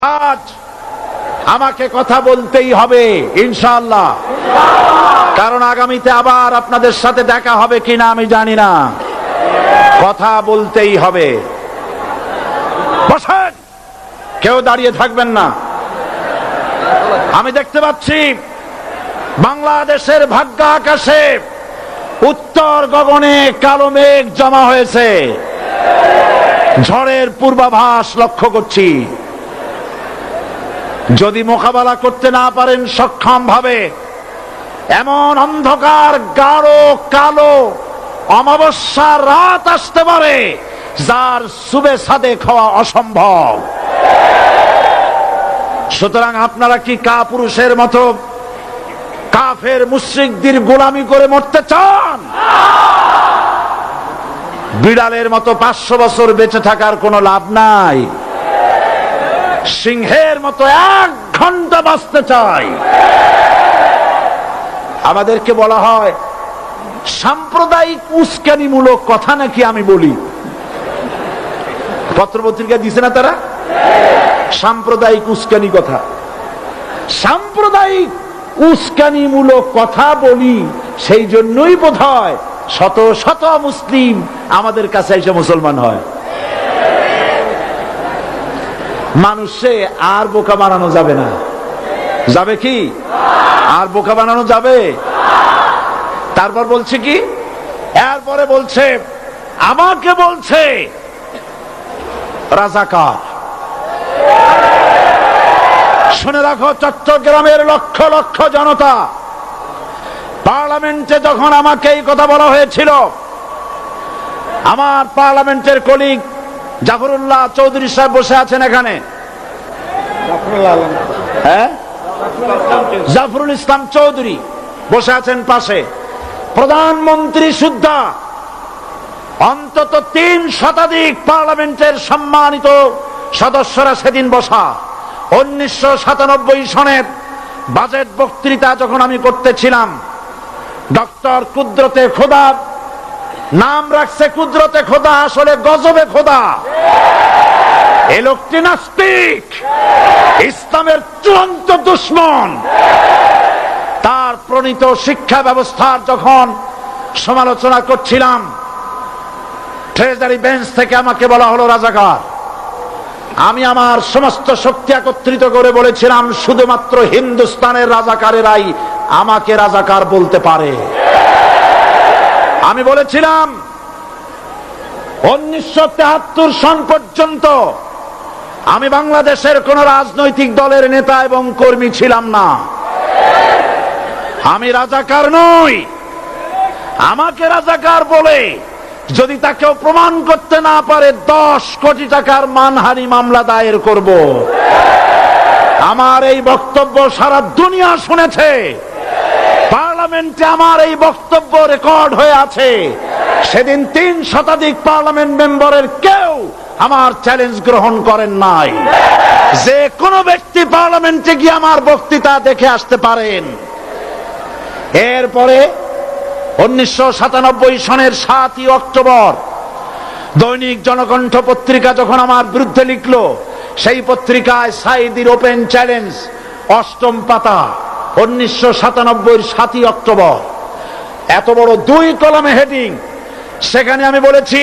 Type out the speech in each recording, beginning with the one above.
আজ আমাকে কথা বলতেই হবে ইনশাআল্লাহ, কারণ আগামীতে আবার আপনাদের সাথে দেখা হবে কিনা আমি জানি না। কথা বলতেই হবে। বসেন, কেউ দাঁড়িয়ে থাকবেন না। আমি দেখতে পাচ্ছি বাংলাদেশের ভাগ্য আকাশে উত্তর গগনে কালো মেঘ জমা হয়েছে। ঝড়ের পূর্বাভাস লক্ষ্য করছি। যদি মোকাবেলা করতে না পারেন সক্ষম ভাবে, এমন অন্ধকার গাঢ় কালো অমাবস্যার রাত আসতে পারে যার সুবে সাদেক হওয়া অসম্ভব। সুতরাং আপনারা কি কাপুরুষের মতো কাফের মুশরিকদের গোলামি করে মরতে চান? বিড়ালের মতো 500 বছর বেঁচে থাকার কোনো লাভ নাই। সিংহের মতো 1 ঘন্টা বাঁচতে চাই। আমাদেরকে বলা হয় সাম্প্রদায়িক উস্কানিমূলক কথা নাকি আমি বলি। পত্রপত্রিকা দিছে না তারা? সাম্প্রদায়িক উস্কানি কথা, সাম্প্রদায়িক উস্কানিমূলক কথা বলি। সেই জন্যই বোধহয় শত শত মুসলিম আমাদের কাছে এসে মুসলমান হয়। মানুষে আর বোকা বানানো যাবে না। যাবে কি? আর বোকা বানানো যাবে? তারপর বলছে কি? এরপরে বলছে আমাকে বলছে রাজাকার। শুনে রাখো চট্টগ্রামের লক্ষ লক্ষ জনতা, পার্লামেন্টে যখন আমাকে এই কথা বলা হয়েছিল, আমার পার্লামেন্টের কলিগ জাফরুল্লাহ চৌধুরী সাহেব বসে আছেন এখানে। হ্যাঁ, জাফরুল ইসলাম চৌধুরী বসে আছেন পাশে। প্রধানমন্ত্রী সুদ্ধা, অন্তত 3 শতাধিক পার্লামেন্টের সম্মানিত সদস্যরা সেদিন বসা। 1997 সনের বাজেট বক্তৃতা যখন আমি করতেছিলাম, ডক্টর কুদরতে খোদা, নাম রাখছে কুদরতে খোদা, আসলে গজবে খোদা। এই লোকটি নাস্তিক, ইসলামের চূড়ান্ত দুশমন। তার প্রণীত শিক্ষা ব্যবস্থার যখন সমালোচনা করছিলাম, ট্রেজারি বেঞ্চ থেকে আমাকে বলা হলো রাজাকার। আমি আমার সমস্ত শক্তি একত্রিত করে বলেছিলাম শুধুমাত্র হিন্দুস্তানের রাজাকারেরাই আমাকে রাজাকার বলতে পারে। আমি বলেছিলাম 1973 সন পর্যন্ত আমি বাংলাদেশের কোন রাজনৈতিক দলের নেতা এবং কর্মী ছিলাম না। আমি রাজাকার নই। আমাকে রাজাকার বলে যদি তাকেও প্রমাণ করতে না পারে 10 কোটি টাকার মানহানি মামলা দায়ের করব। আমার এই বক্তব্য সারা দুনিয়া শুনেছে। পার্লামেন্টে আমার এই বক্তব্য রেকর্ড হয়ে আছে। সেদিন 3 শতাধিক পার্লামেন্ট মেম্বারের কেউ আমার চ্যালেঞ্জ গ্রহণ করেন নাই। যে কোনো ব্যক্তি পার্লামেন্টে গিয়ে আমার বক্তৃতা দেখে আসতে পারেন। এরপরে 1997 সনের 7 অক্টোবর দৈনিক জনকণ্ঠ পত্রিকা যখন আমার বিরুদ্ধে লিখলো, সেই পত্রিকায় সাইদির ওপেন চ্যালেঞ্জ 8ম পাতা, 1997 7 অক্টোবর, এত বড় 2 কলামে হেডিং। সেখানে আমি বলেছি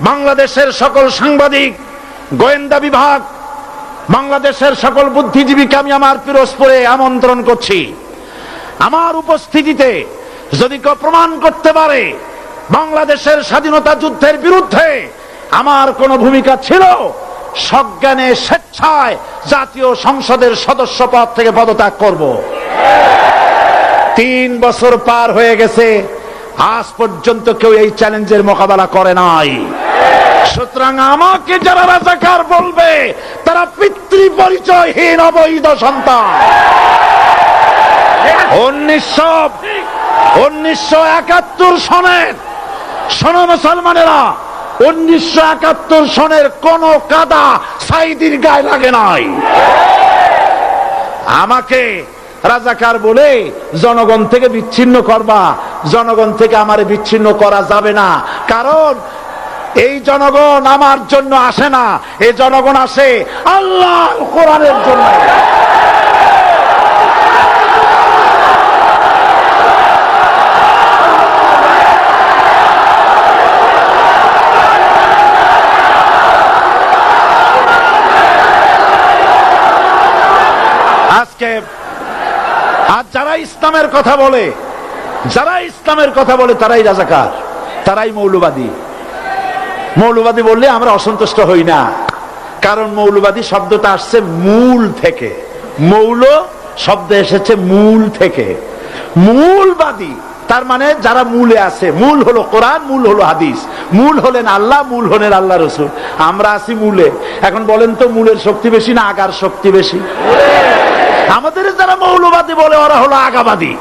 বাংলাদেশের সকল সাংবাদিক, গোয়েন্দা বিভাগ, বাংলাদেশের সকল বুদ্ধিজীবীকে আমি আমার পিরোজপুরে আমন্ত্রণ করছি। আমার উপস্থিতিতে যদি কেউ প্রমাণ করতে পারে বাংলাদেশের স্বাধীনতা যুদ্ধের বিরুদ্ধে আমার কোন ভূমিকা ছিল, সজ্ঞানে স্বেচ্ছায় জাতীয় সংসদের সদস্য পদ থেকে পদত্যাগ করব। 3 বছর পার হয়ে গেছে, আজ পর্যন্ত কেউ এই চ্যালেঞ্জের মোকাবেলা করে নাই। সুতরাং আমাকে যারা রাজাকার বলবে তারা পিতৃ পরিচয়হীন অবৈধ সন্তান। 1971 সনের, শোনো মুসলমানেরা, 1971 সনের কোন কাদা সাইদির গায়ে লাগে নাই। আমাকে রাজাকার বলে জনগণ থেকে বিচ্ছিন্ন করবা, জনগণ থেকে আমারে বিচ্ছিন্ন করা যাবে না। কারণ এই জনগণ আমার জন্য আসে না, এই জনগণ আসে আল্লাহ কোরআনের জন্য। আজকে আর যারা ইসলামের কথা বলে, তারাই রাজাকার, তারাই মৌলবাদী। মৌলবাদী বললে আমরা অসন্তুষ্ট হই না, কারণ মৌলবাদী শব্দটা আসছে মূল থেকে। মৌল শব্দ এসেছে মূল থেকে। মূলবাদী তার মানে যারা মূলে আছে। মূল হলো কোরআন, মূল হলো হাদিস, মূল হলেন আল্লাহ, মূল হলেন আল্লাহ রসুল। আমরা আছি মূলে। এখন বলেন তো মূলের শক্তি বেশি না আগার শক্তি বেশি? আমাদের যারা মৌলবাদী বলে ওরা হলো আগাবাদী।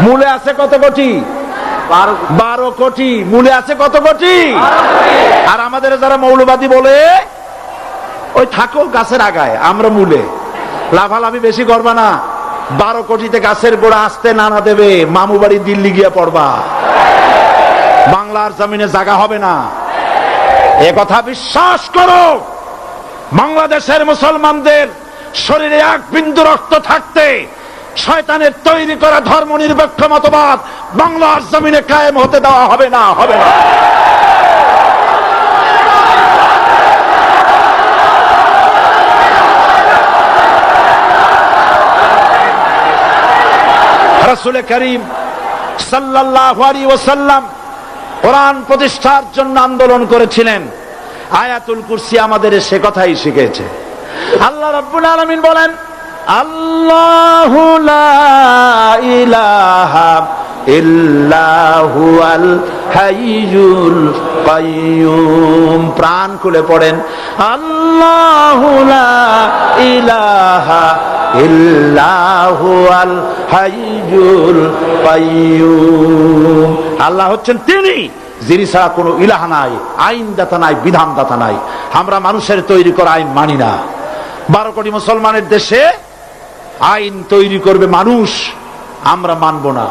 মূলে আছে কত কোটি? 12 কোটি। মূলে আছে কত কোটি? আর আমাদের যারা মৌলবাদী বলে ওই থাকো গাছের আগায়, আমরা মূলে। লাফালাফি বেশি করবা না, 12 কোটিতে গাছের গোড়া আসতে নানা দেবে, মামু বাড়ি দিল্লি গিয়ে পড়বা, বাংলার জমিনে জায়গা হবে না। এ কথা বিশ্বাস করো। বাংলাদেশের মুসলমানদের শরীরে এক বিন্দু রক্ত থাকতে শয়তানের তৈরি করা ধর্ম নিরপেক্ষ মতবাদ বাংলার জমিনে কায়েম হতে দেওয়া হবে না, হবে না। রাসূল করিম সাল্লাল্লাহু আলাইহি ওয়াসাল্লাম কোরআন প্রতিষ্ঠার জন্য আন্দোলন করেছিলেন। আয়াতুল কুরসি আমাদের সে কথাই শিখেছে। আল্লাহ রাব্বুল আলামিন বলেন, আল্লাহু লা ইলাহা ইল্লা হুয়াল হাইয়ুল কাইয়্যুম। প্রাণ খুলে পড়েন, আল্লাহু লা ইলাহা ইল্লা হুয়াল হাইয়ুল কাইয়্যুম। আল্লাহ হচ্ছেন তিনি, যিনি ছাড়া কোনো ইলাহা নাই, আইনদাতা নাই, বিধানদাতা নাই। আমরা মানুষের তৈরি করা আইন মানি না। 12 কোটি মুসলমানের দেশে আইন তৈরি করবে মানুষ, আমরা মানব না।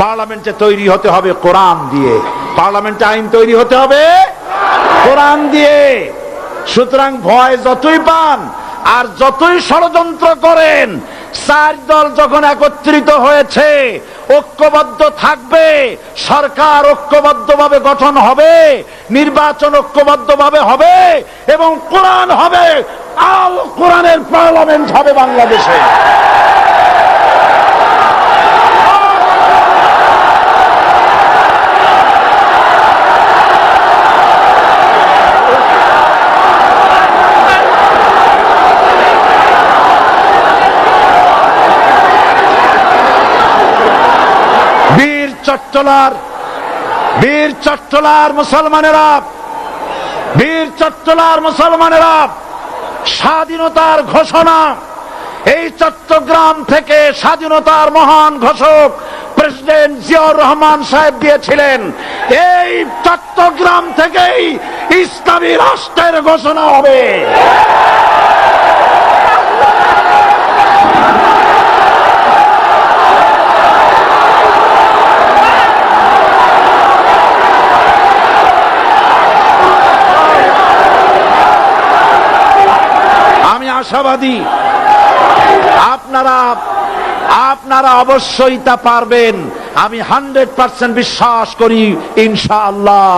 পার্লামেন্টে তৈরি হতে হবে কোরআন দিয়ে, পার্লামেন্টে আইন তৈরি হতে হবে কোরআন দিয়ে। সুতরাং ভয় যতই পান আর যতই ষড়যন্ত্র করেন, 4 দল যখন একত্রিত হয়েছে, ঐক্যবদ্ধ থাকবে, সরকার ঐক্যবদ্ধভাবে গঠন হবে, নির্বাচন ঐক্যবদ্ধভাবে হবে এবং কোরআন হবে, আল কোরআনের পার্লামেন্ট হবে বাংলাদেশে। বীর চট্টলার মুসলমানেরা স্বাধীনতার ঘোষণা, এই চট্টগ্রাম থেকে স্বাধীনতার মহান ঘোষক প্রেসিডেন্ট জিয়াউর রহমান সাহেব দিয়েছিলেন। এই চট্টগ্রাম থেকেই ইসলামী রাষ্ট্রের ঘোষণা হবে। আশাবাদী আপনারা অবশ্যই তা পারবেন। আমি 100% বিশ্বাস করি ইনশাআল্লাহ।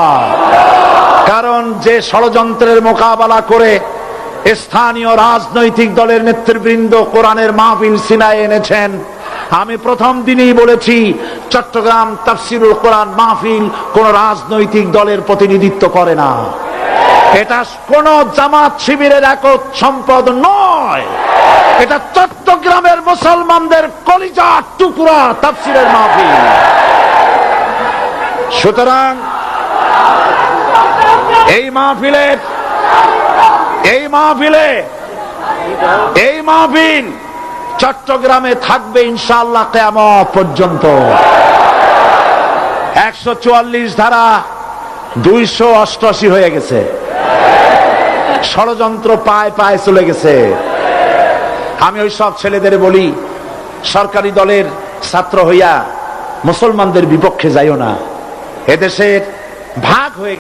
কারণ যে ষড়যন্ত্রের মোকাবেলা করে স্থানীয় রাজনৈতিক দলের নেতৃবৃন্দ কোরআনের মাহফিল সিনায় এনেছেন, আমি প্রথম দিনই বলেছি চট্টগ্রাম তাফসিরুল কোরআন মাহফিল কোন রাজনৈতিক দলের প্রতিনিধিত্ব করে না। এটা কোন জামাত শিবিরের একক সম্পদ নয়, এটা চট্টগ্রামের মুসলমানদের কলিজার টুকরা তাফসিরের মাহফিল। সুতরাং এই মাহফিল চট্টগ্রামে থাকবে ইনশাআল্লাহ কিয়ামত পর্যন্ত। 144 ধারা 288 হয়ে গেছে, ষড়যন্ত্র পায় পায় চলে গেছে। আমি ওই সব ছেলেদের বলি, সরকারি দলের ছাত্র হইয়া মুসলমানদের বিপক্ষে যাইও না। এদেশের ভাগ হয়ে